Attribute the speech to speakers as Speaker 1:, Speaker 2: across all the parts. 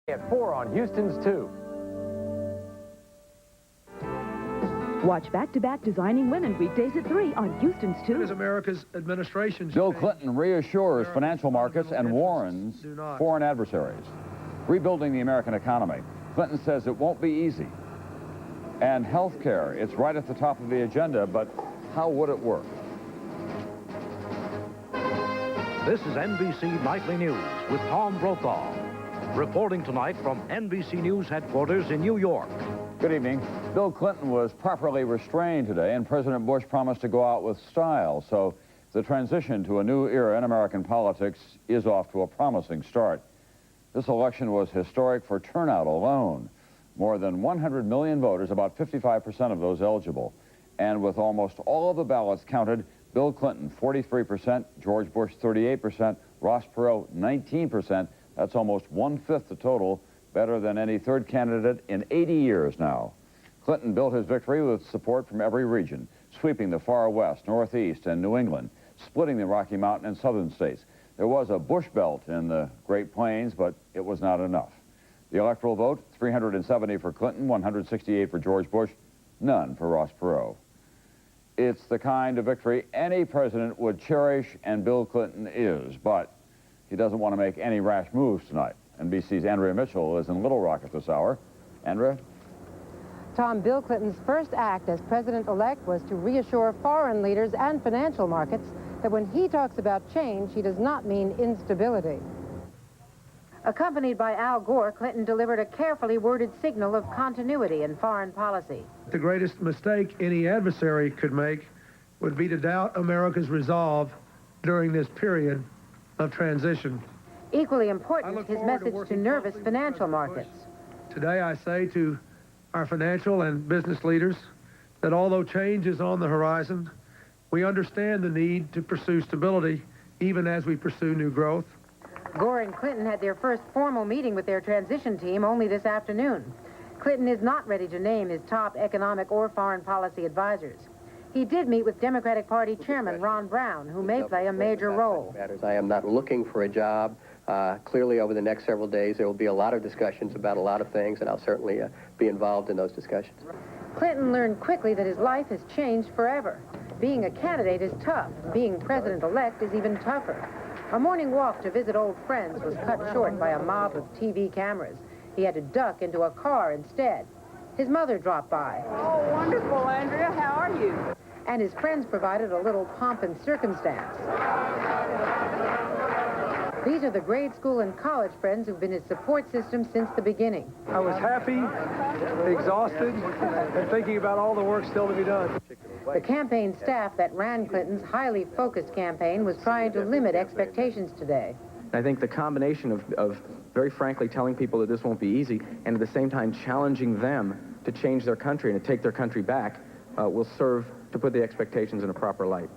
Speaker 1: At 4 on Houston's 2.
Speaker 2: Watch back-to-back Designing Women weekdays at 3 on Houston's 2.
Speaker 3: As America's administration,
Speaker 4: Bill Clinton reassures financial markets and warns foreign adversaries. Rebuilding the American economy. Clinton says it won't be easy. And health care, it's right at the top of the agenda, but how would it work?
Speaker 5: This is NBC Nightly News with Tom Brokaw. Reporting tonight from NBC News headquarters in New York.
Speaker 4: Good evening. Bill Clinton was properly restrained today, and President Bush promised to go out with style. So the transition to a new era in American politics is off to a promising start. This election was historic for turnout alone. More than 100 million voters, about 55% of those eligible. And with almost all of the ballots counted, Bill Clinton, 43%, George Bush, 38%, Ross Perot, 19%. That's almost one-fifth the total, better than any third candidate in 80 years now. Clinton built his victory with support from every region, sweeping the far west, northeast, and New England, splitting the Rocky Mountain and southern states. There was a Bush belt in the Great Plains, but it was not enough. The electoral vote, 370 for Clinton, 168 for George Bush, none for Ross Perot. It's the kind of victory any president would cherish, and Bill Clinton is, but he doesn't want to make any rash moves tonight. NBC's Andrea Mitchell is in Little Rock at this hour. Andrea?
Speaker 6: Tom, Bill Clinton's first act as president-elect was to reassure foreign leaders and financial markets that when he talks about change, he does not mean instability. Accompanied by Al Gore, Clinton delivered a carefully worded signal of continuity in foreign policy.
Speaker 3: the greatest mistake any adversary could make would be to doubt America's resolve during this period of transition.
Speaker 6: Equally important, his message to nervous financial markets.
Speaker 3: Today I say to our financial and business leaders that although change is on the horizon, we understand the need to pursue stability even as we pursue new growth.
Speaker 6: Gore and Clinton had their first formal meeting with their transition team only this afternoon. Clinton is not ready to name his top economic or foreign policy advisors. He did meet with Democratic Party Chairman Ron Brown, who may play a major role.
Speaker 7: I am not looking for a job. Clearly, over the next several days, there will be a lot of discussions about a lot of things, and I'll certainly be involved in those discussions.
Speaker 6: Clinton learned quickly that his life has changed forever. Being a candidate is tough. Being president-elect is even tougher. A morning walk to visit old friends was cut short by a mob of TV cameras. He had to duck into a car instead. His mother dropped by.
Speaker 8: Oh, wonderful, Andrea. How are you?
Speaker 6: And his friends provided a little pomp and circumstance. These are the grade school and college friends who've been his support system since the beginning.
Speaker 1: I was happy, exhausted, and thinking about all the work still to be done.
Speaker 6: The campaign staff that ran Clinton's highly focused campaign was trying to limit expectations today.
Speaker 9: I think the combination of very frankly telling people that this won't be easy and at the same time challenging them to change their country and to take their country back will serve to put the expectations in a proper light.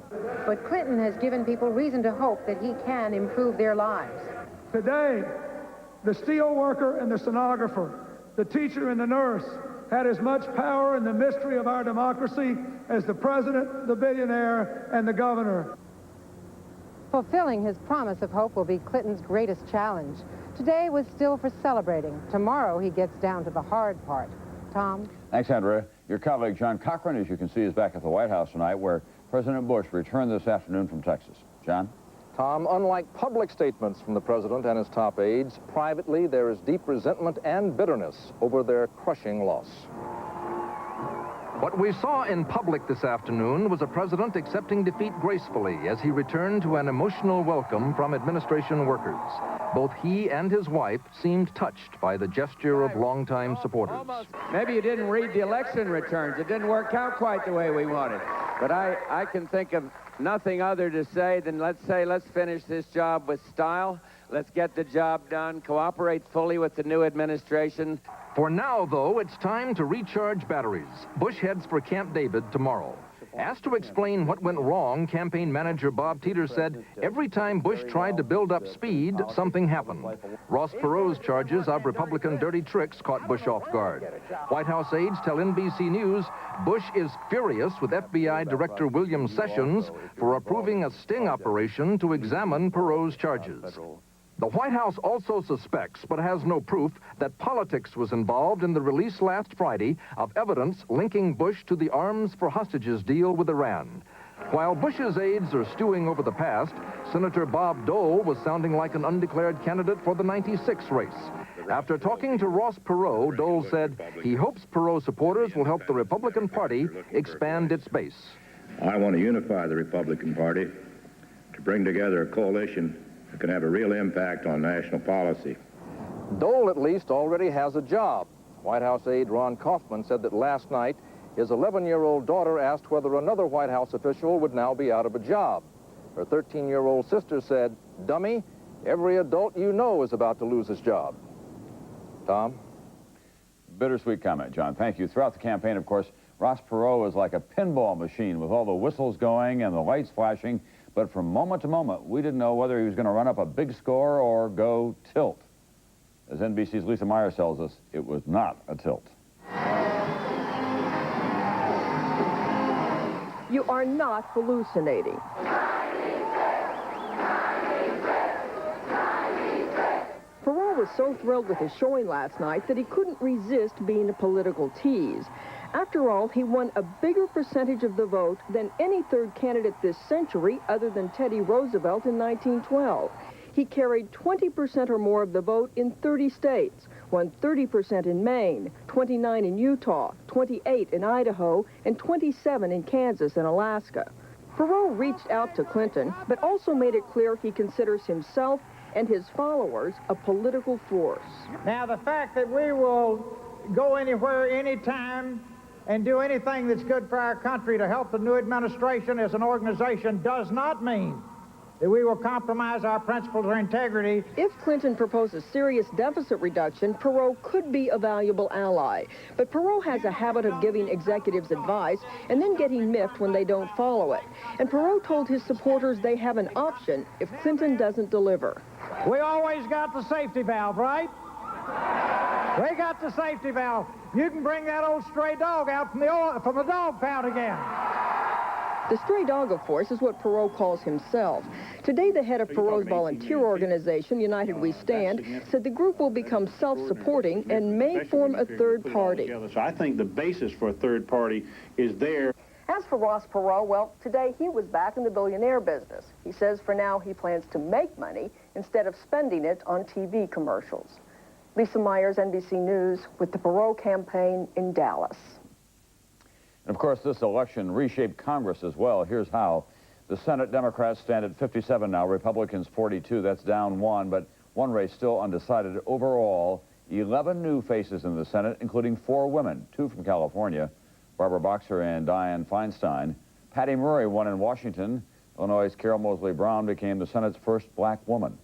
Speaker 6: But Clinton has given people reason to hope that he can improve their lives.
Speaker 3: Today, the steel worker and the stenographer, the teacher and the nurse had as much power in the mystery of our democracy as the president, the billionaire, and the governor.
Speaker 6: Fulfilling his promise of hope will be Clinton's greatest challenge. Today was still for celebrating. Tomorrow he gets down to the hard part. Tom?
Speaker 4: Thanks, Andrea. Your colleague John Cochran, as you can see, is back at the White House tonight, where President Bush returned this afternoon from Texas. John?
Speaker 10: Tom, unlike public statements from the president and his top aides, privately there is deep resentment and bitterness over their crushing loss.
Speaker 11: What we saw in public this afternoon was a president accepting defeat gracefully as he returned to an emotional welcome from administration workers. Both he and his wife seemed touched by the gesture of longtime supporters.
Speaker 12: Maybe you didn't read the election returns. It didn't work out quite the way we wanted. But I can think of nothing other to say than let's finish this job with style. Let's get the job done, cooperate fully with the new administration.
Speaker 11: For now, though, it's time to recharge batteries. Bush heads for Camp David tomorrow. Asked to explain what went wrong, campaign manager Bob Teeter said every time Bush tried to build up speed, something happened. Ross Perot's charges of Republican dirty tricks caught Bush off guard. White House aides tell NBC News Bush is furious with FBI Director William Sessions for approving a sting operation to examine Perot's charges. The White House also suspects, but has no proof, that politics was involved in the release last Friday of evidence linking Bush to the arms for hostages deal with Iran. While Bush's aides are stewing over the past, Senator Bob Dole was sounding like an undeclared candidate for the '96 race. After talking to Ross Perot, Dole said he hopes Perot supporters will help the Republican Party expand its base.
Speaker 13: I want to unify the Republican Party to bring together a coalition that can have a real impact on national policy.
Speaker 10: Dole, at least, already has a job. White House aide Ron Kaufman said that last night his 11-year-old daughter asked whether another White House official would now be out of a job. Her 13-year-old sister said, "Dummy, every adult you know is about to lose his job." Tom?
Speaker 4: Bittersweet comment, John. Thank you. Throughout the campaign, of course, Ross Perot was like a pinball machine with all the whistles going and the lights flashing. But from moment to moment, we didn't know whether he was going to run up a big score or go tilt. As NBC's Lisa Myers tells us, it was not a tilt.
Speaker 14: You are not hallucinating. Perot was so thrilled with his showing last night that he couldn't resist being a political tease. After all, he won a bigger percentage of the vote than any third candidate this century other than Teddy Roosevelt in 1912. He carried 20% or more of the vote in 30 states, won 30% in Maine, 29 in Utah, 28 in Idaho, and 27 in Kansas and Alaska. Perot reached out to Clinton, but also made it clear he considers himself and his followers a political force.
Speaker 15: Now, the fact that we will go anywhere, anytime, and do anything that's good for our country to help the new administration as an organization does not mean that we will compromise our principles or integrity.
Speaker 14: If Clinton proposes serious deficit reduction, Perot could be a valuable ally. But Perot has a habit of giving executives advice and then getting miffed when they don't follow it. And Perot told his supporters they have an option if Clinton doesn't deliver.
Speaker 15: We always got the safety valve, right? We got the safety valve. You can bring that old stray dog out from the dog pound again.
Speaker 14: The stray dog, of course, is what Perot calls himself. Today, the head of Perot's volunteer organization, United We Stand, said the group will become self-supporting and may form a third party.
Speaker 16: So I think the basis for a third party is there.
Speaker 14: As for Ross Perot, well, today he was back in the billionaire business. He says for now he plans to make money instead of spending it on TV commercials. Lisa Myers, NBC News, with the Perot campaign in Dallas.
Speaker 4: And of course, this election reshaped Congress as well. Here's how. The Senate Democrats stand at 57 now, Republicans 42. That's down one, but one race still undecided. Overall, 11 new faces in the Senate, including 4 women, 2 from California, Barbara Boxer and Dianne Feinstein. Patty Murray won in Washington. Illinois' Carol Moseley Brown became the Senate's first black woman.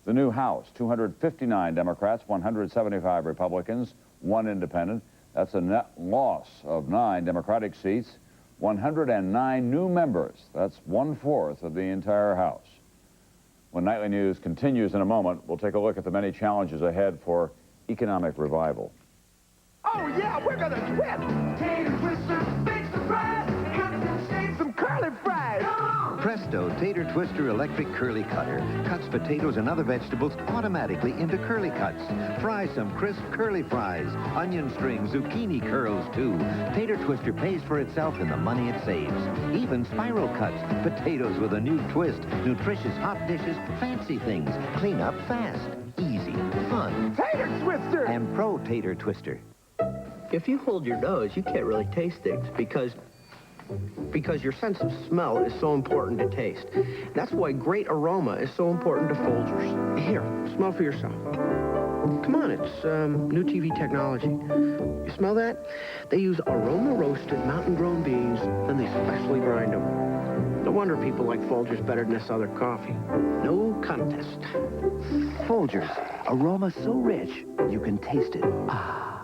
Speaker 4: The new House, 259 Democrats, 175 Republicans, 1 independent. That's a net loss of 9 Democratic seats, 109 new members. That's 1/4 of the entire House. When Nightly News continues in a moment, we'll take a look at the many challenges ahead for economic revival.
Speaker 17: Oh, yeah, we're gonna twist. Tater twister, big surprise. Some curly fries.
Speaker 18: Presto Tater Twister Electric Curly Cutter cuts potatoes and other vegetables automatically into curly cuts. Fry some crisp curly fries, onion strings, zucchini curls too. Tater Twister pays for itself in the money it saves. Even spiral cuts, potatoes with a new twist, nutritious hot dishes, fancy things. Clean up fast, easy, fun.
Speaker 17: Tater Twister!
Speaker 18: And Pro Tater Twister.
Speaker 19: If you hold your nose, you can't really taste things because your sense of smell is so important to taste. That's why great aroma is so important to Folgers. Here, smell for yourself. Come on, it's new TV technology. You smell that? They use aroma-roasted mountain-grown beans, and they specially grind them. No wonder people like Folgers better than this other coffee. No contest.
Speaker 18: Folgers, aroma so rich, you can taste it. Ah.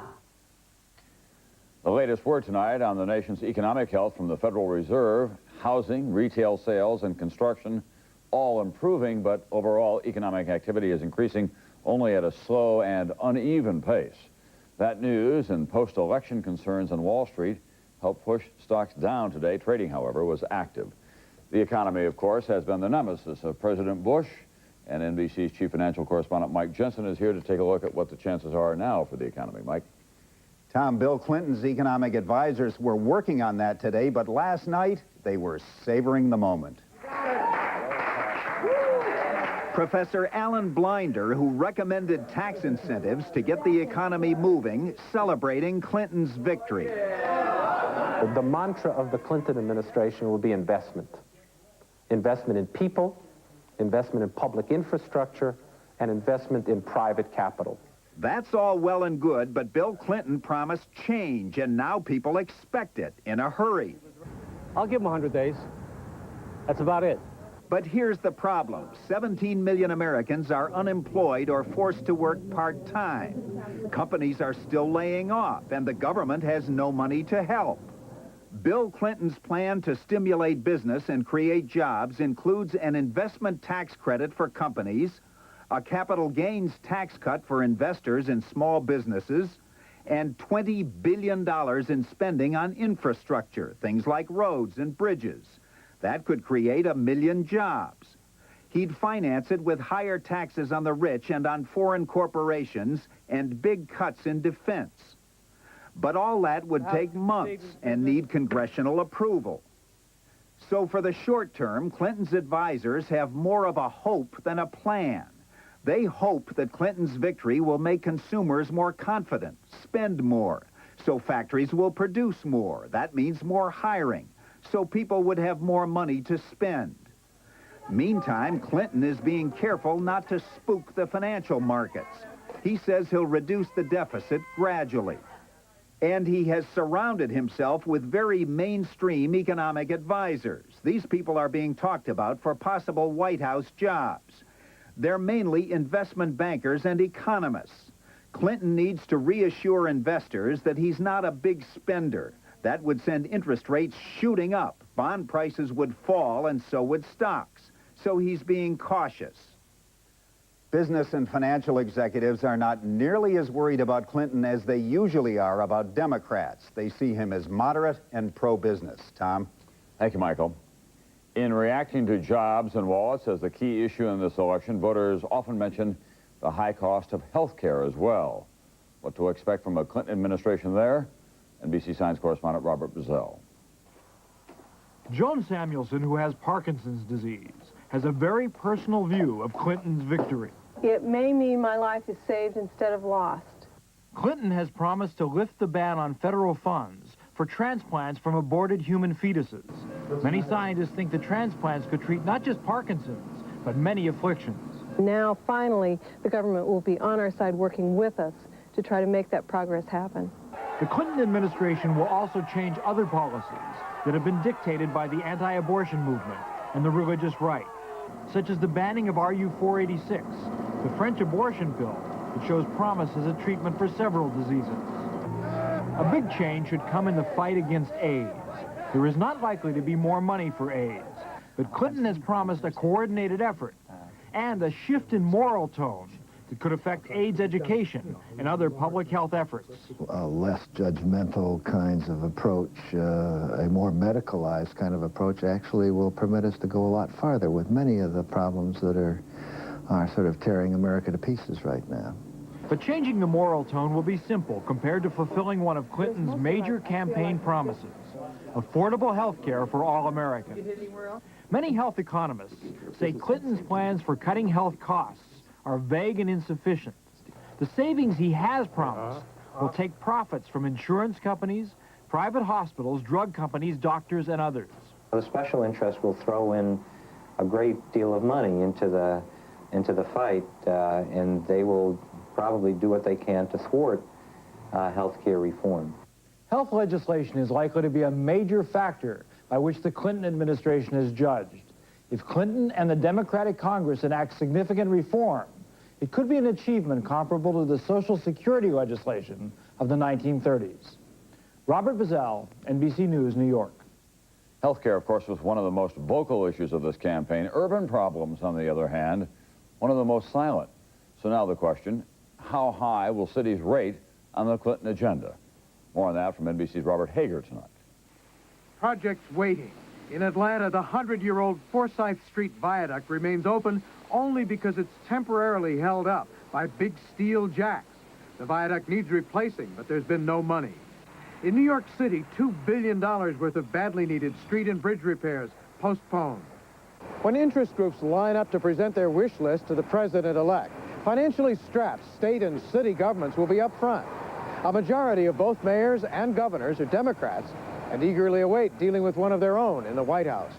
Speaker 4: The latest word tonight on the nation's economic health from the Federal Reserve: housing, retail sales, and construction all improving, but overall economic activity is increasing only at a slow and uneven pace. That news and post-election concerns on Wall Street helped push stocks down today. Trading, however, was active. The economy, of course, has been the nemesis of President Bush. And NBC's chief financial correspondent Mike Jensen is here to take a look at what the chances are now for the economy. Mike?
Speaker 20: Tom, Bill Clinton's economic advisors were working on that today, but last night they were savoring the moment. Professor Alan Blinder, who recommended tax incentives to get the economy moving, celebrating Clinton's victory.
Speaker 21: The mantra of the Clinton administration will be investment. Investment in people, investment in public infrastructure, and investment in private capital.
Speaker 20: That's all well and good, but Bill Clinton promised change, and now people expect it in a hurry.
Speaker 1: I'll give him 100 days. That's about it.
Speaker 20: But here's the problem. 17 million Americans are unemployed or forced to work part-time. Companies are still laying off, and the government has no money to help. Bill Clinton's plan to stimulate business and create jobs includes an investment tax credit for companies, a capital gains tax cut for investors in small businesses, and $20 billion in spending on infrastructure, things like roads and bridges. That could create 1 million jobs. He'd finance it with higher taxes on the rich and on foreign corporations and big cuts in defense. But all that would take months and need congressional approval. So for the short term, Clinton's advisors have more of a hope than a plan. They hope that Clinton's victory will make consumers more confident, spend more, so factories will produce more. That means more hiring, so people would have more money to spend. Meantime, Clinton is being careful not to spook the financial markets. He says he'll reduce the deficit gradually. And he has surrounded himself with very mainstream economic advisors. These people are being talked about for possible White House jobs. They're mainly investment bankers and economists. Clinton needs to reassure investors that he's not a big spender. That would send interest rates shooting up. Bond prices would fall, and so would stocks. So he's being cautious. Business and financial executives are not nearly as worried about Clinton as they usually are about Democrats. They see him as moderate and pro-business. Tom?
Speaker 4: Thank you, Michael. In reacting to jobs and wallets as the key issue in this election, voters often mention the high cost of health care as well. What to expect from a Clinton administration there? NBC Science correspondent Robert Bazell.
Speaker 22: Joan Samuelson, who has Parkinson's disease, has a very personal view of Clinton's victory.
Speaker 23: It may mean my life is saved instead of lost.
Speaker 22: Clinton has promised to lift the ban on federal funds for transplants from aborted human fetuses. Many scientists think the transplants could treat not just Parkinson's, but many afflictions.
Speaker 23: Now, finally, the government will be on our side working with us to try to make that progress happen.
Speaker 22: The Clinton administration will also change other policies that have been dictated by the anti-abortion movement and the religious right, such as the banning of RU-486, the French abortion pill that shows promise as a treatment for several diseases. A big change should come in the fight against AIDS. There is not likely to be more money for AIDS, but Clinton has promised a coordinated effort and a shift in moral tone that could affect AIDS education and other public health efforts.
Speaker 24: A less judgmental kinds of approach, a more medicalized kind of approach actually will permit us to go a lot farther with many of the problems that are sort of tearing America to pieces right now.
Speaker 22: But changing the moral tone will be simple compared to fulfilling one of Clinton's major campaign promises, affordable health care for all Americans. Many health economists say Clinton's plans for cutting health costs are vague and insufficient. The savings he has promised will take profits from insurance companies, private hospitals, drug companies, doctors, and others.
Speaker 25: The special interest will throw in a great deal of money into the fight, and they will probably do what they can to thwart health care reform.
Speaker 22: Health legislation is likely to be a major factor by which the Clinton administration is judged. If Clinton and the Democratic Congress enact significant reform, it could be an achievement comparable to the Social Security legislation of the 1930s. Robert Bazell, NBC News, New York.
Speaker 4: Healthcare, of course, was one of the most vocal issues of this campaign. Urban problems, on the other hand, one of the most silent. So now the question, how high will cities rate on the Clinton agenda? More on that from NBC's Robert Hager tonight.
Speaker 26: Projects waiting. In Atlanta, the 100-year-old Forsyth Street Viaduct remains open
Speaker 1: only because it's temporarily held up by big steel jacks. The viaduct needs replacing, but there's been no money. In New York City, $2 billion worth of badly needed street and bridge repairs postponed. When interest groups line up to present their wish list to the president-elect, financially strapped state and city governments will be up front. A majority of both mayors and governors are Democrats and eagerly await dealing with one of their own in the White House.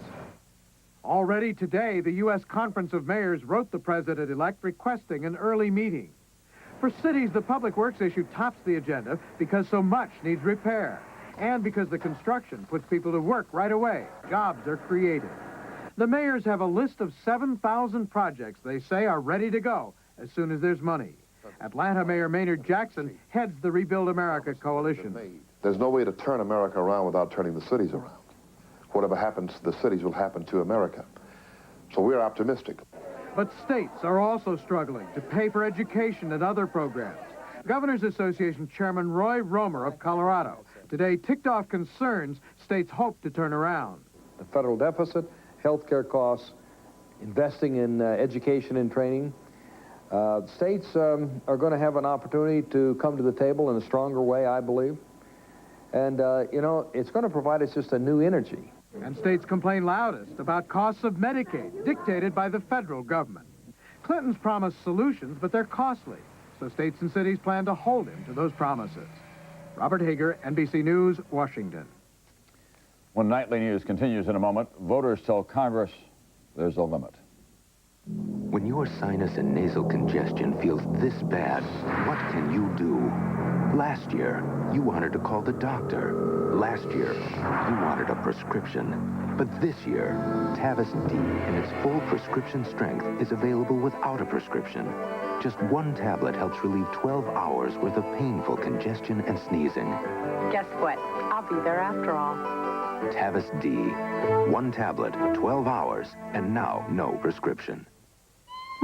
Speaker 1: Already today, the U.S. Conference of Mayors wrote the president-elect requesting an early meeting. For cities, the Public Works issue tops the agenda because so much needs repair, and because the construction puts people to work right away. Jobs are created. The mayors have a list of 7,000 projects they say are ready to go as soon as there's money. Atlanta Mayor Maynard Jackson heads the Rebuild America Coalition.
Speaker 2: There's no way to turn America around without turning the cities around. Whatever happens to the cities will happen to America. So we're optimistic.
Speaker 1: But states are also struggling to pay for education and other programs. Governors Association Chairman Roy Romer of Colorado today ticked off concerns states hope to turn around.
Speaker 10: The federal deficit, health care costs, investing in education and training. States are going to have an opportunity to come to the table in a stronger way, I believe. And, you know, it's going to provide us just a new energy.
Speaker 1: And states complain loudest about costs of Medicaid, dictated by the federal government. Clinton's promised solutions, but they're costly. So states and cities plan to hold him to those promises. Robert Hager, NBC News, Washington.
Speaker 4: When Nightly News continues in a moment, voters tell Congress there's a limit.
Speaker 5: When your sinus and nasal congestion feels this bad, what can you do? Last year, you wanted to call the doctor. Last year, you wanted a prescription. But this year, Tavis D in its full prescription strength is available without a prescription. Just one tablet helps relieve 12 hours worth of painful congestion and sneezing.
Speaker 7: Guess what? I'll be there after all.
Speaker 5: Tavis D. One tablet, 12 hours, and now no prescription.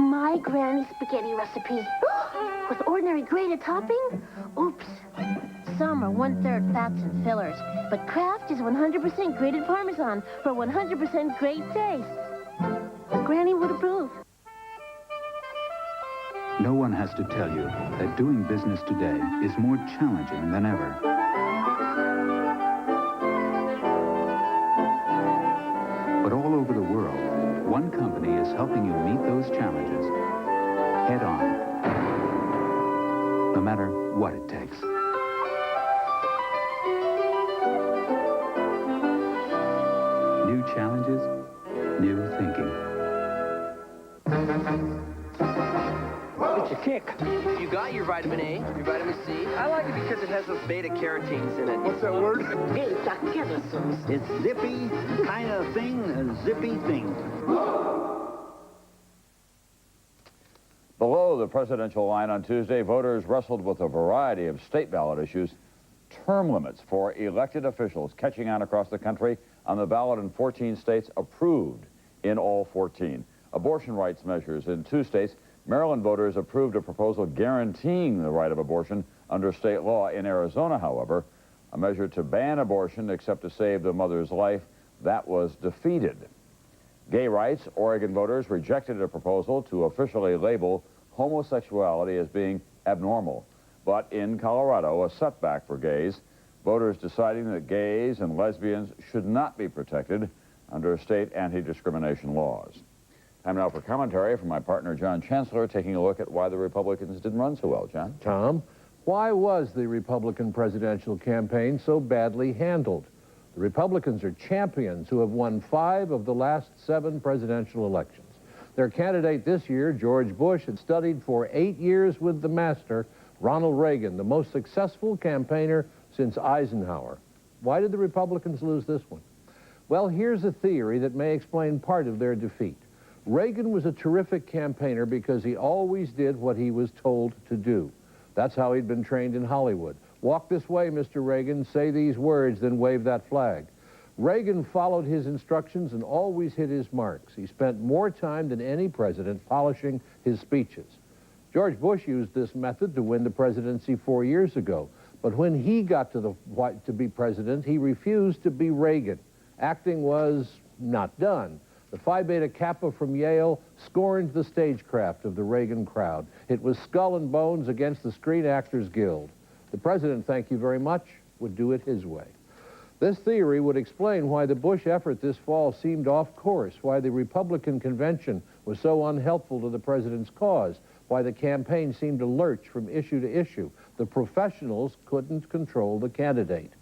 Speaker 8: My granny spaghetti recipe. With ordinary grated topping? Oops. Some are 1/3 fats and fillers, but Kraft is 100% grated Parmesan for 100% great taste. Granny would approve.
Speaker 9: No one has to tell you that doing business today is more challenging than ever. But all over the world, one company is helping you meet those challenges head on, no matter what it takes. New challenges, new thinking.
Speaker 19: It's a kick. You got your vitamin A, your vitamin C. I like it because it has those beta-carotenes in it.
Speaker 26: What's that word?
Speaker 8: Beta-carotenes.
Speaker 26: It's zippy kind of thing, a zippy thing.
Speaker 4: Below the presidential line on Tuesday, voters wrestled with a variety of state ballot issues. Term limits for elected officials catching on across the country on the ballot in 14 states, approved in all 14. Abortion rights measures in 2 states. Maryland voters approved a proposal guaranteeing the right of abortion under state law. In Arizona, however, a measure to ban abortion except to save the mother's life, that was defeated. Gay rights, Oregon voters rejected a proposal to officially label homosexuality as being abnormal. But in Colorado, a setback for gays, voters deciding that gays and lesbians should not be protected under state anti-discrimination laws. Time now for commentary from my partner, John Chancellor, taking a look at why the Republicans didn't run so well. John?
Speaker 27: Tom, why was the Republican presidential campaign so badly handled? The Republicans are champions who have won 5 of the last 7 presidential elections. Their candidate this year, George Bush, had studied for 8 years with the master, Ronald Reagan, the most successful campaigner since Eisenhower. Why did the Republicans lose this one? Well, here's a theory that may explain part of their defeat. Reagan was a terrific campaigner because he always did what he was told to do. That's how he'd been trained in Hollywood. Walk this way, Mr. Reagan, say these words, then wave that flag. Reagan followed his instructions and always hit his marks. He spent more time than any president polishing his speeches. George Bush used this method to win the presidency 4 years ago. But when he got to be president, he refused to be Reagan. Acting was not done. The Phi Beta Kappa from Yale scorned the stagecraft of the Reagan crowd. It was skull and bones against the Screen Actors Guild. The president, thank you very much, would do it his way. This theory would explain why the Bush effort this fall seemed off course, why the Republican convention was so unhelpful to the president's cause, why the campaign seemed to lurch from issue to issue. The professionals couldn't control the candidate.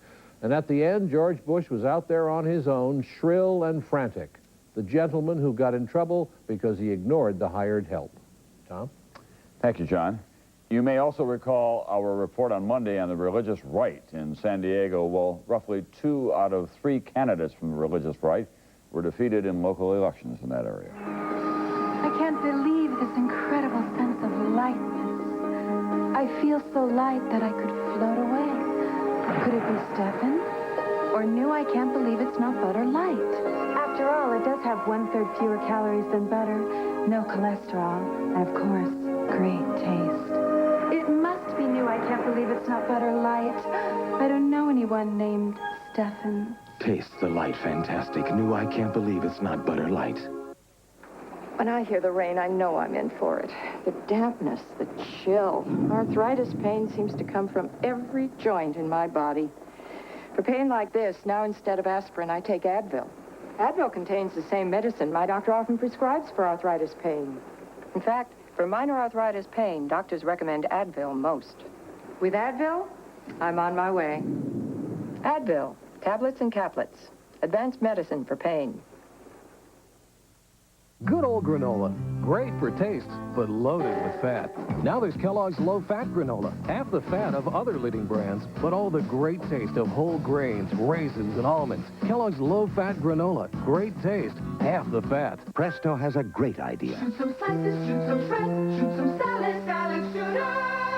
Speaker 27: And at the end, George Bush was out there on his own, shrill and frantic. The gentleman who got in trouble because he ignored the hired help. Tom?
Speaker 4: Thank you, John. You may also recall our report on Monday on the religious right in San Diego. Well, roughly 2 out of 3 candidates from the religious right were defeated in local elections in that area.
Speaker 3: I can't believe this incredible sense of lightness. I feel so light that I could float away. Could it be Stefan? Or new I can't believe it's not butter light? After all, it does have 1/3 fewer calories than butter, no cholesterol, and of course, great taste. It must be new I can't believe it's not butter light. I don't know anyone named Stefan.
Speaker 5: Taste the light fantastic. New I can't believe it's not butter light.
Speaker 6: When I hear the rain, I know I'm in for it. The dampness, the chill. Arthritis pain seems to come from every joint in my body. For pain like this, now instead of aspirin, I take Advil. Advil contains the same medicine my doctor often prescribes for arthritis pain. In fact, for minor arthritis pain, doctors recommend Advil most. With Advil, I'm on my way. Advil, tablets and caplets. Advanced medicine for pain.
Speaker 11: Good old granola. Great for taste, but loaded with fat. Now there's Kellogg's low-fat granola. Half the fat of other leading brands, but all the great taste of whole grains, raisins, and almonds. Kellogg's low-fat granola. Great taste, half the fat.
Speaker 18: Presto has a great idea.
Speaker 17: Shoot some slices, shoot some shreds, shoot some salad, salad shooter.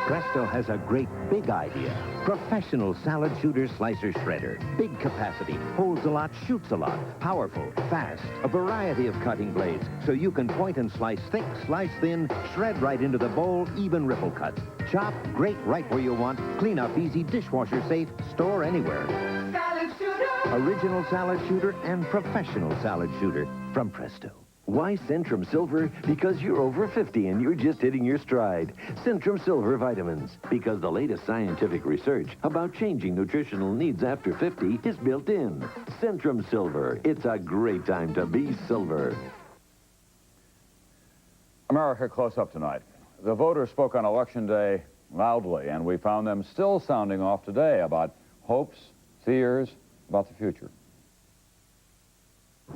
Speaker 18: Presto has a great big idea. Professional salad shooter slicer shredder. Big capacity, holds a lot, shoots a lot. Powerful, fast, a variety of cutting blades, so you can point and slice thick, slice thin, shred right into the bowl, even ripple cuts. Chop, grate right where you want, clean up easy, dishwasher safe, store anywhere.
Speaker 17: Salad shooter.
Speaker 18: Original salad shooter and professional salad shooter from Presto.
Speaker 12: Why Centrum Silver? Because you're over 50 and you're just hitting your stride. Centrum Silver vitamins. Because the latest scientific research about changing nutritional needs after 50 is built in. Centrum Silver. It's a great time to be silver.
Speaker 4: America Close Up tonight. The voters spoke on Election Day loudly, and we found them still sounding off today about hopes, fears, about the future.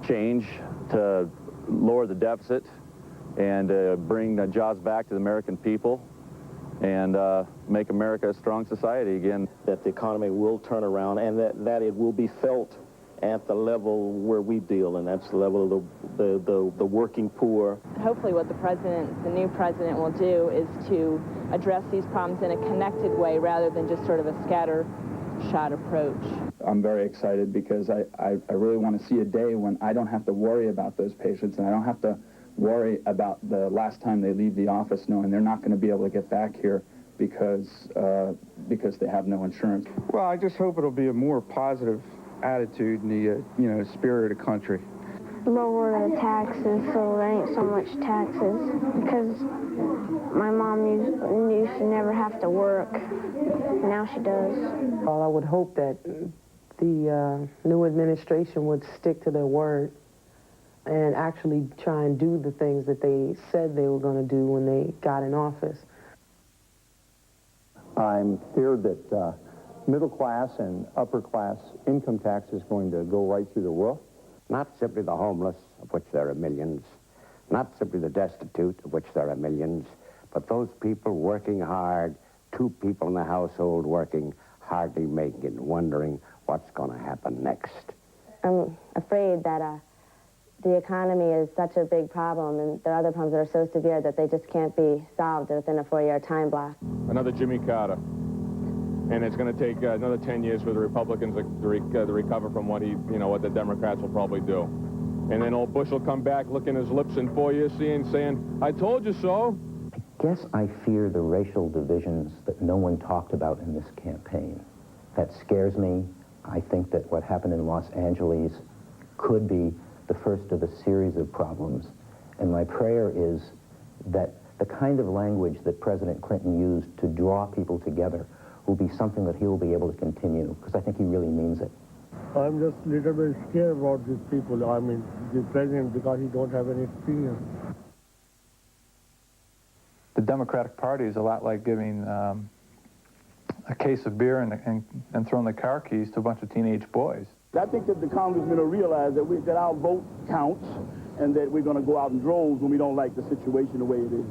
Speaker 13: Change to lower the deficit and bring jobs back to the American people and make America a strong society again.
Speaker 15: That the economy will turn around and that it will be felt at the level where we deal, and that's the level of the working poor.
Speaker 16: Hopefully what the new president will do is to address these problems in a connected way rather than just sort of a scattershot approach.
Speaker 28: I'm very excited because I really want to see a day when I don't have to worry about those patients and I don't have to worry about the last time they leave the office knowing they're not going to be able to get back here because they have no insurance. Well, I just hope it'll be a more positive attitude in the spirit of the country.
Speaker 29: Lower the taxes so there ain't so much taxes, because my mom used to never have to work. Now she does.
Speaker 30: Well, I would hope that the new administration would stick to their word and actually try and do the things that they said they were going to do when they got in office.
Speaker 31: I'm feared that middle class and upper class income tax is going to go right through the roof.
Speaker 32: Not simply the homeless, of which there are millions, not simply the destitute, of which there are millions, but those people working hard, 2 people in the household working, hardly making it, wondering what's going to happen next.
Speaker 33: I'm afraid that the economy is such a big problem, and there are other problems that are so severe that they just can't be solved within a 4-year time block.
Speaker 34: Another Jimmy Carter. And it's going to take another 10 years for the Republicans to recover from what the Democrats will probably do. And then old Bush will come back licking his lips in 4 years saying, I told you so.
Speaker 35: I guess I fear the racial divisions that no one talked about in this campaign. That scares me. I think that what happened in Los Angeles could be the first of a series of problems. And my prayer is that the kind of language that President Clinton used to draw people together will be something that he will be able to continue, because I think he really means it.
Speaker 1: I'm just a little bit scared about these people. I mean, the president, because he don't have any experience.
Speaker 2: The Democratic Party is a lot like giving a case of beer and throwing the car keys to a bunch of teenage boys.
Speaker 7: I think that the congressmen will realize that our vote counts and that we're going to go out in droves when we don't like the situation the way it is.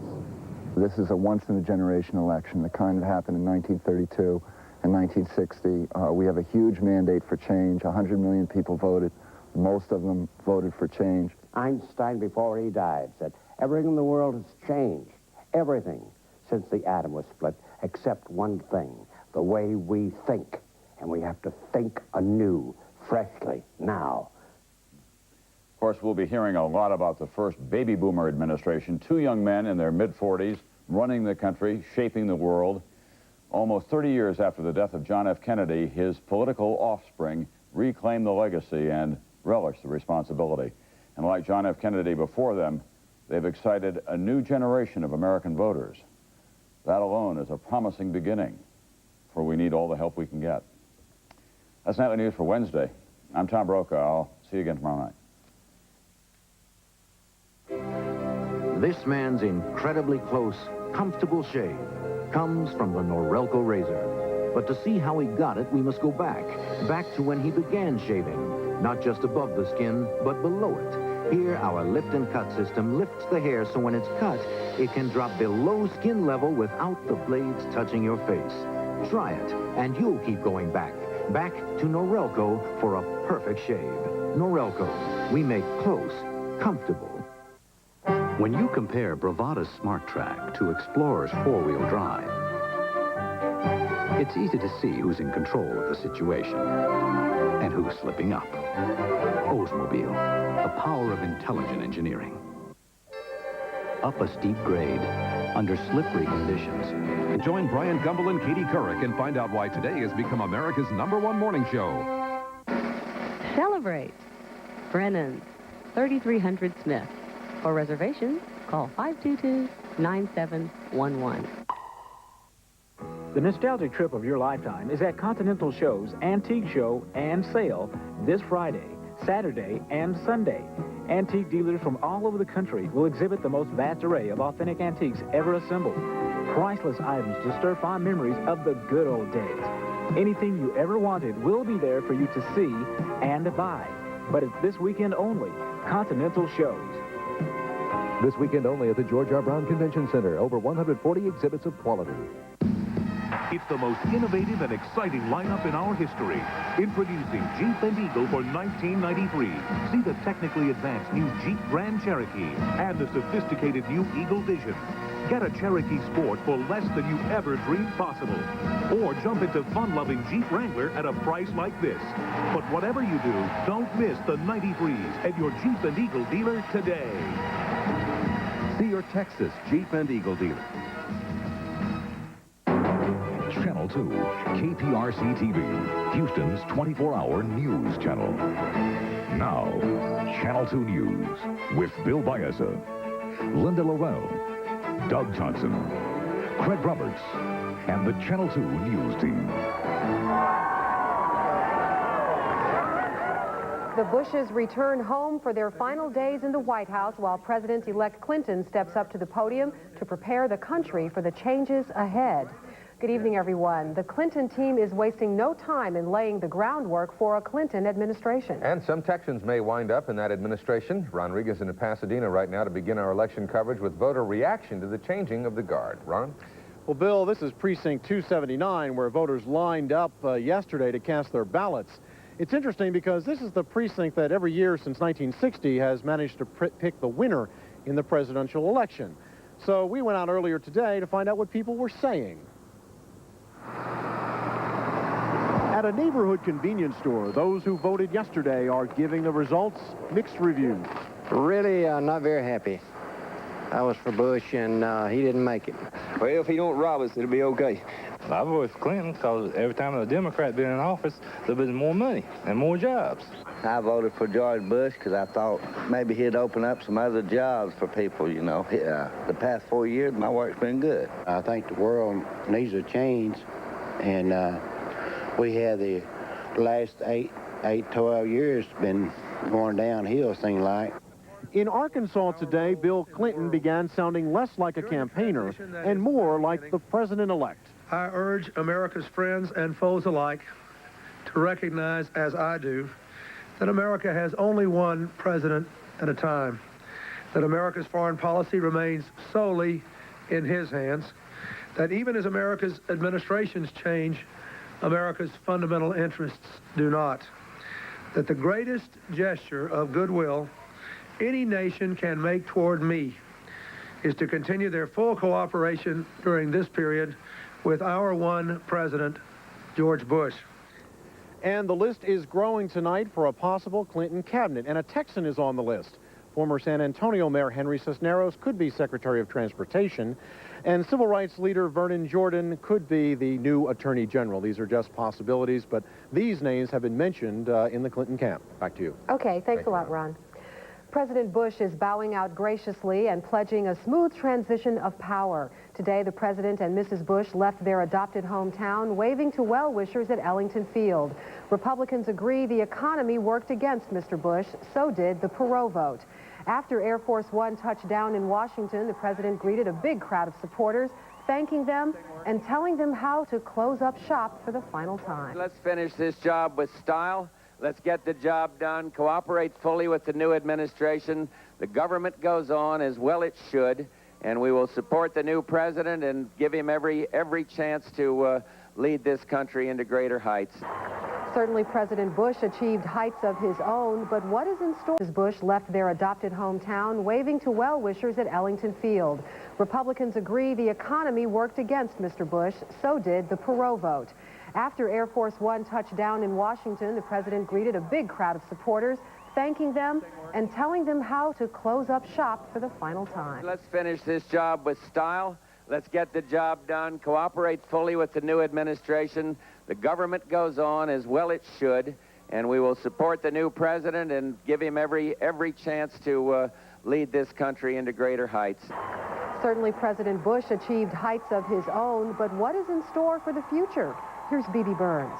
Speaker 8: This is a once-in-a-generation election, the kind that happened in 1932 and 1960. We have a huge mandate for change. 100 million people voted. Most of them voted for change.
Speaker 32: Einstein, before he died, said, everything in the world has changed. Everything since the atom was split, except one thing, the way we think. And we have to think anew, freshly, now.
Speaker 4: Of course, we'll be hearing a lot about the first baby boomer administration. Two young men in their mid-40s running the country, shaping the world. Almost 30 years after the death of John F. Kennedy, his political offspring reclaimed the legacy and relished the responsibility. And like John F. Kennedy before them, they've excited a new generation of American voters. That alone is a promising beginning, for we need all the help we can get. That's Nightly News for Wednesday. I'm Tom Brokaw. I'll see you again tomorrow night.
Speaker 5: This man's incredibly close, comfortable shave comes from the Norelco razor. But to see how he got it, we must go back to when he began shaving. Not just above the skin, but below it. Here, our lift and cut system lifts the hair so when it's cut, it can drop below skin level without the blades touching your face. Try it, and you'll keep going back to Norelco for a perfect shave. Norelco, we make close comfortable.
Speaker 9: When you compare Bravada's Smart Track to Explorer's four-wheel drive, it's easy to see who's in control of the situation and who's slipping up. Oldsmobile, the power of intelligent engineering. Up a steep grade, under slippery conditions.
Speaker 10: Join Brian Gumbel and Katie Couric and find out why today has become America's #1 morning show.
Speaker 14: Celebrate. Brennan's, 3300 Smith. For reservations, call 522-9711.
Speaker 19: The nostalgic trip of your lifetime is at Continental Show's Antique Show and Sale this Friday, Saturday, and Sunday. Antique dealers from all over the country will exhibit the most vast array of authentic antiques ever assembled. Priceless items to stir fond memories of the good old days. Anything you ever wanted will be there for you to see and buy. But it's this weekend only. Continental Shows.
Speaker 11: This weekend only at the George R. Brown Convention Center. Over 140 exhibits of quality.
Speaker 20: It's the most innovative and exciting lineup in our history. Introducing Jeep and Eagle for 1993. See the technically advanced new Jeep Grand Cherokee and the sophisticated new Eagle Vision. Get a Cherokee Sport for less than you ever dreamed possible. Or jump into fun-loving Jeep Wrangler at a price like this. But whatever you do, don't miss the 93s at your Jeep and Eagle dealer today.
Speaker 10: See your Texas Jeep and Eagle dealer.
Speaker 21: Channel 2, KPRC-TV, Houston's 24-hour news channel. Now, Channel 2 News with Bill Biasa, Linda Laurel, Doug Thompson, Craig Roberts, and the Channel 2 News team.
Speaker 22: The Bushes return home for their final days in the White House while President-elect Clinton steps up to the podium to prepare the country for the changes ahead. Good evening, everyone. The Clinton team is wasting no time in laying the groundwork for a Clinton administration.
Speaker 27: And some Texans may wind up in that administration. Ron Rega's in Pasadena right now to begin our election coverage with voter reaction to the changing of the guard. Ron?
Speaker 23: Well, Bill, this is Precinct 279, where voters lined up yesterday to cast their ballots. It's interesting because this is the precinct that every year since 1960 has managed to pick the winner in the presidential election. So we went out earlier today to find out what people were saying. At a neighborhood convenience store, those who voted yesterday are giving the results mixed reviews.
Speaker 24: Really not very happy. I was for Bush, and he didn't make it.
Speaker 25: Well, if he don't rob us, it'll be okay.
Speaker 3: I voted for Clinton because every time a Democrat been in office, there's been more money and more jobs.
Speaker 6: I voted for George Bush because I thought maybe he'd open up some other jobs for people, you know. The past 4 years, my work's been good.
Speaker 12: I think the world needs a change, and we have the last 12 years been going downhill, seems like.
Speaker 23: In Arkansas today, Bill Clinton began sounding less like a campaigner and more like the president-elect.
Speaker 13: I urge America's friends and foes alike to recognize, as I do, that America has only one president at a time, that America's foreign policy remains solely in his hands, that even as America's administrations change, America's fundamental interests do not, that the greatest gesture of goodwill any nation can make toward me is to continue their full cooperation during this period with our one president, George Bush.
Speaker 23: And the list is growing tonight for a possible Clinton cabinet, and a Texan is on the list. Former San Antonio Mayor Henry Cisneros could be Secretary of Transportation, and civil rights leader Vernon Jordan could be the new Attorney General. These are just possibilities, but these names have been mentioned in the Clinton camp. Back to you.
Speaker 22: Okay, thanks a lot, Ron. President Bush is bowing out graciously and pledging a smooth transition of power. Today, the president and Mrs. Bush left their adopted hometown, waving to well-wishers at Ellington Field. Republicans agree the economy worked against Mr. Bush, so did the Perot vote. After Air Force One touched down in Washington, the president greeted a big crowd of supporters, thanking them and telling them how to close up shop for the final time.
Speaker 15: Let's finish this job with style. Let's get the job done, cooperate fully with the new administration. The government goes on as well it should, and we will support the new president and give him every chance to lead this country into greater heights.
Speaker 22: Certainly President Bush achieved heights of his own, but what is in store? Bush left their adopted hometown, waving to well-wishers at Ellington Field. Republicans agree the economy worked against Mr. Bush, so did the Perot vote. After Air Force One touched down in Washington, the president greeted a big crowd of supporters, thanking them and telling them how to close up shop for the final time.
Speaker 15: Let's finish this job with style. Let's get the job done, cooperate fully with the new administration. The government goes on as well it should, and we will support the new president and give him every chance to lead this country into greater heights.
Speaker 22: Certainly President Bush achieved heights of his own, but what is in store for the future? Here's B.B. Burns.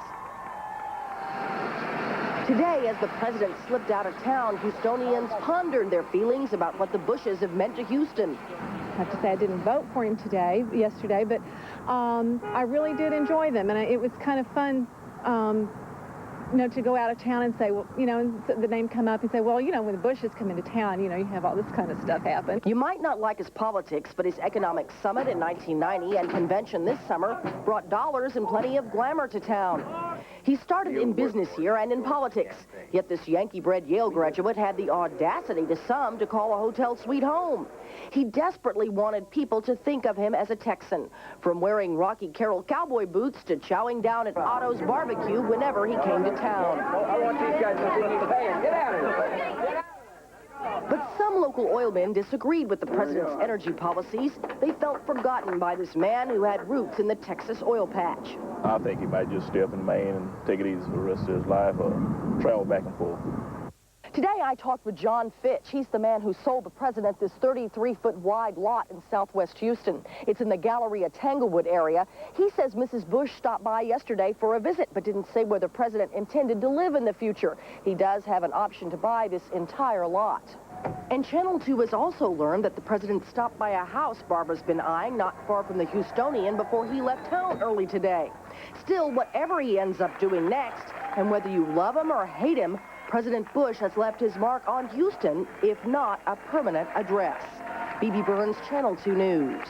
Speaker 16: Today, as the president slipped out of town, Houstonians pondered their feelings about what the Bushes have meant to Houston.
Speaker 17: I have to say I didn't vote for him yesterday, but I really did enjoy them, and it was kind of fun, to go out of town and say, well, and the name come up and say, well, when the Bushes come into town, you have all this kind of stuff happen.
Speaker 16: You might not like his politics, but his economic summit in 1990 and convention this summer brought dollars and plenty of glamour to town. He started in business here and in politics, yet this Yankee-bred Yale graduate had the audacity to some to call a hotel sweet home. He desperately wanted people to think of him as a Texan, from wearing Rocky Carroll cowboy boots to chowing down at Otto's barbecue whenever he came to town.
Speaker 15: I want these guys to think he's paying. Get out of here.
Speaker 16: But some local oilmen disagreed with the president's energy policies. They felt forgotten by this man who had roots in the Texas oil patch.
Speaker 18: I think he might just stay up in Maine and take it easy for the rest of his life or travel back and forth.
Speaker 16: Today I talked with John Fitch. He's the man who sold the president this 33-foot wide lot in southwest Houston. It's in the Galleria Tanglewood area. He says Mrs. Bush stopped by yesterday for a visit, but didn't say where the president intended to live in the future. He does have an option to buy this entire lot. And Channel 2 has also learned that the president stopped by a house Barbara's been eyeing not far from the Houstonian before he left town early today. Still, whatever he ends up doing next, and whether you love him or hate him, President Bush has left his mark on Houston, if not a permanent address. B.B. Burns, Channel 2 News.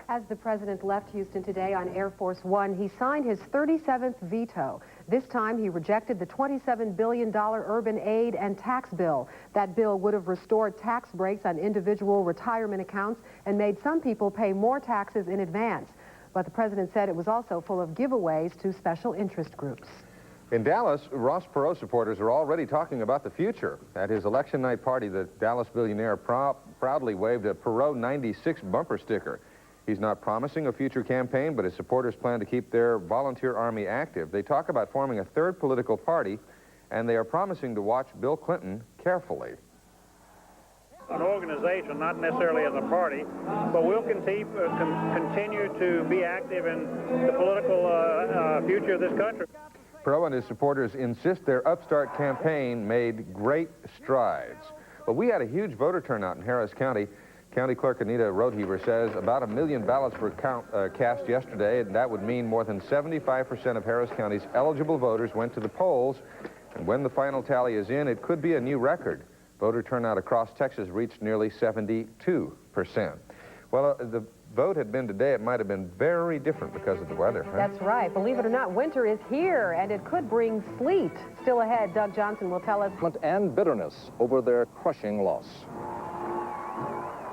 Speaker 22: As the president left Houston today on Air Force One, he signed his 37th veto. This time, he rejected the $27 billion urban aid and tax bill. That bill would have restored tax breaks on individual retirement accounts and made some people pay more taxes in advance. But the president said it was also full of giveaways to special interest groups.
Speaker 25: In Dallas, Ross Perot supporters are already talking about the future. At his election night party, the Dallas billionaire proudly waved a Perot 96 bumper sticker. He's not promising a future campaign, but his supporters plan to keep their volunteer army active. They talk about forming a third political party, and they are promising to watch Bill Clinton carefully.
Speaker 1: An organization, not necessarily as a party, but we'll continue to be active in the political future of this country.
Speaker 25: Perot and his supporters insist their upstart campaign made great strides. But we had a huge voter turnout in Harris County. County Clerk Anita Rotheber says about 1 million ballots were cast yesterday, and that would mean more than 75% of Harris County's eligible voters went to the polls. And when the final tally is in, it could be a new record. Voter turnout across Texas reached nearly 72%. Well, the vote had been today, it might have been very different because of the weather. Huh?
Speaker 22: That's right. Believe it or not, winter is here, and it could bring sleet. Still ahead, Doug Johnson will tell us.
Speaker 2: And bitterness over their crushing loss.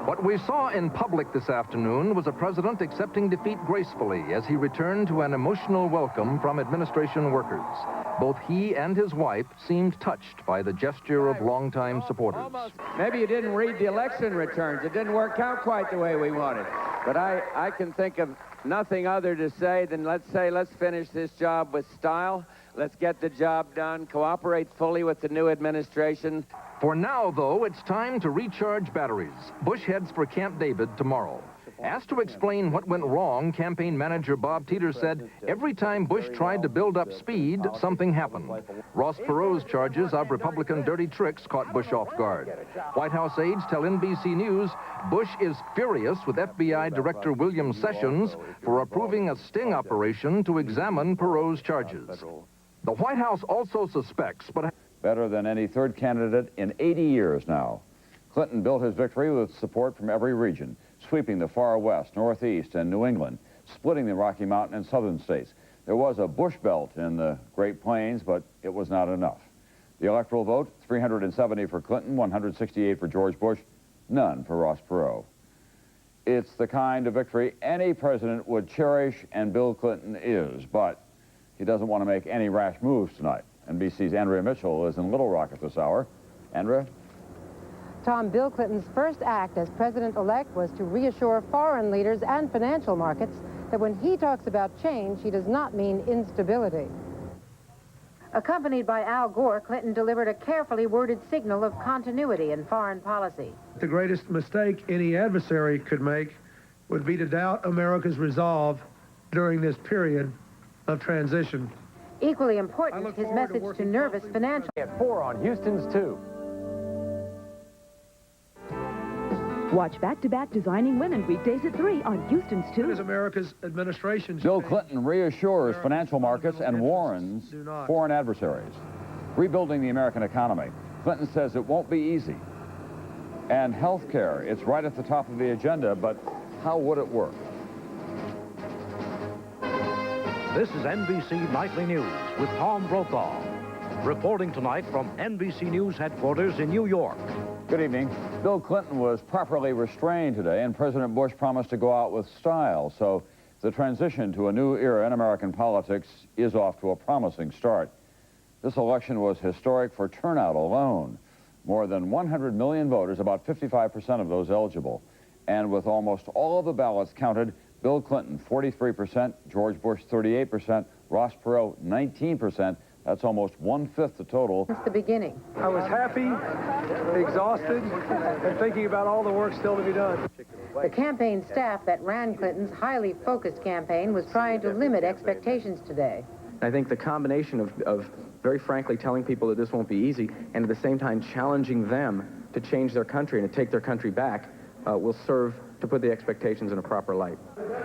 Speaker 2: What we saw in public this afternoon was a president accepting defeat gracefully as he returned to an emotional welcome from administration workers. Both he and his wife seemed touched by the gesture of longtime supporters.
Speaker 4: Maybe you didn't read the election returns. It didn't work out quite the way we wanted.
Speaker 15: But I can think of nothing other to say than let's finish this job with style. Let's get the job done, cooperate fully with the new administration.
Speaker 2: For now, though, it's time to recharge batteries. Bush heads for Camp David tomorrow. Asked to explain what went wrong, campaign manager Bob Teeter said every time Bush tried to build up speed, something happened. Ross Perot's charges of Republican dirty tricks caught Bush off guard. White House aides tell NBC News Bush is furious with FBI Director William Sessions for approving a sting operation to examine Perot's charges. The White House also suspects, but
Speaker 5: better than any third candidate in 80 years now. Clinton built his victory with support from every region, sweeping the far west, northeast, and New England, splitting the Rocky Mountain and southern states. There was a Bush belt in the Great Plains, but it was not enough. The electoral vote, 370 for Clinton, 168 for George Bush, none for Ross Perot. It's the kind of victory any president would cherish, and Bill Clinton is, but he doesn't want to make any rash moves tonight. NBC's Andrea Mitchell is in Little Rock at this hour. Andrea?
Speaker 22: Tom, Bill Clinton's first act as president-elect was to reassure foreign leaders and financial markets that when he talks about change, he does not mean instability. Accompanied by Al Gore, Clinton delivered a carefully worded signal of continuity in foreign policy.
Speaker 13: The greatest mistake any adversary could make would be to doubt America's resolve during this period of transition.
Speaker 22: Equally important, his message to nervous financial...
Speaker 11: At 4 on Houston's 2.
Speaker 7: Watch back-to-back Designing Women weekdays at 3 on Houston's 2.
Speaker 13: As America's administration...
Speaker 5: Bill Clinton reassures financial markets and warns foreign adversaries. Rebuilding the American economy. Clinton says it won't be easy. And health care, it's right at the top of the agenda, but how would it work?
Speaker 20: This is NBC Nightly News with Tom Brokaw. Reporting tonight from NBC News headquarters in New York.
Speaker 5: Good evening. Bill Clinton was properly restrained today, and President Bush promised to go out with style. So the transition to a new era in American politics is off to a promising start. This election was historic for turnout alone. More than 100 million voters, about 55% of those eligible. And with almost all of the ballots counted, Bill Clinton, 43%, George Bush, 38%, Ross Perot, 19%. That's almost 1/5 the total.
Speaker 22: Since the beginning.
Speaker 13: I was happy, exhausted, and thinking about all the work still to be done.
Speaker 22: The campaign staff that ran Clinton's highly focused campaign was trying to limit expectations today.
Speaker 8: I think the combination of very frankly telling people that this won't be easy and at the same time challenging them to change their country and to take their country back will serve to put the expectations in a proper light.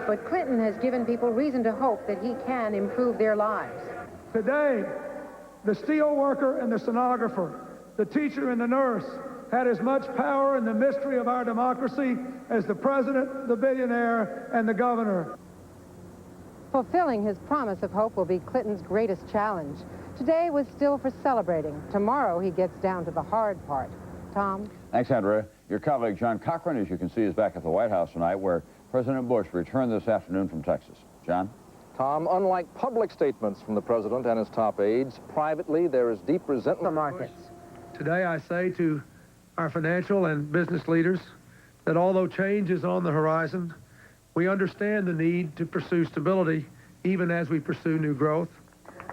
Speaker 22: But Clinton has given people reason to hope that he can improve their lives.
Speaker 13: Today, the steel worker and the stenographer, the teacher and the nurse had as much power in the mystery of our democracy as the president, the billionaire, and the governor.
Speaker 22: Fulfilling his promise of hope will be Clinton's greatest challenge. Today was still for celebrating. Tomorrow he gets down to the hard part. Tom?
Speaker 5: Thanks, Andrea. Your colleague John Cochran, as you can see, is back at the White House tonight, where President Bush returned this afternoon from Texas. John?
Speaker 2: Tom, unlike public statements from the president and his top aides, privately there is deep resentment.
Speaker 22: The markets.
Speaker 13: Today I say to our financial and business leaders that although change is on the horizon, We understand the need to pursue stability even as we pursue new growth.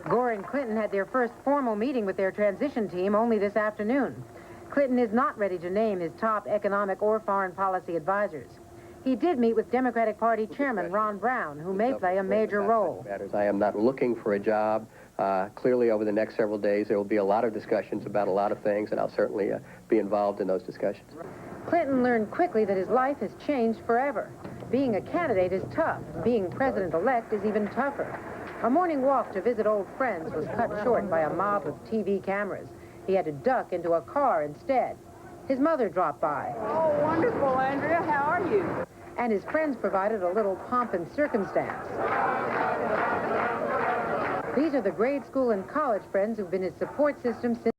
Speaker 22: Gore and Clinton had their first formal meeting with their transition team only this afternoon. Clinton is not ready to name his top economic or foreign policy advisors. He did meet with Democratic Party Chairman Ron Brown, who may play a major role.
Speaker 9: I am not looking for a job. Clearly, over the next several days, there will be a lot of discussions about a lot of things, and I'll certainly be involved in those discussions.
Speaker 22: Clinton learned quickly that his life has changed forever. Being a candidate is tough. Being president-elect is even tougher. A morning walk to visit old friends was cut short by a mob of TV cameras. He had to duck into a car instead. His mother dropped by.
Speaker 10: Oh, wonderful, Andrea. How are you?
Speaker 22: And his friends provided a little pomp and circumstance. These are the grade school and college friends who've been his support system since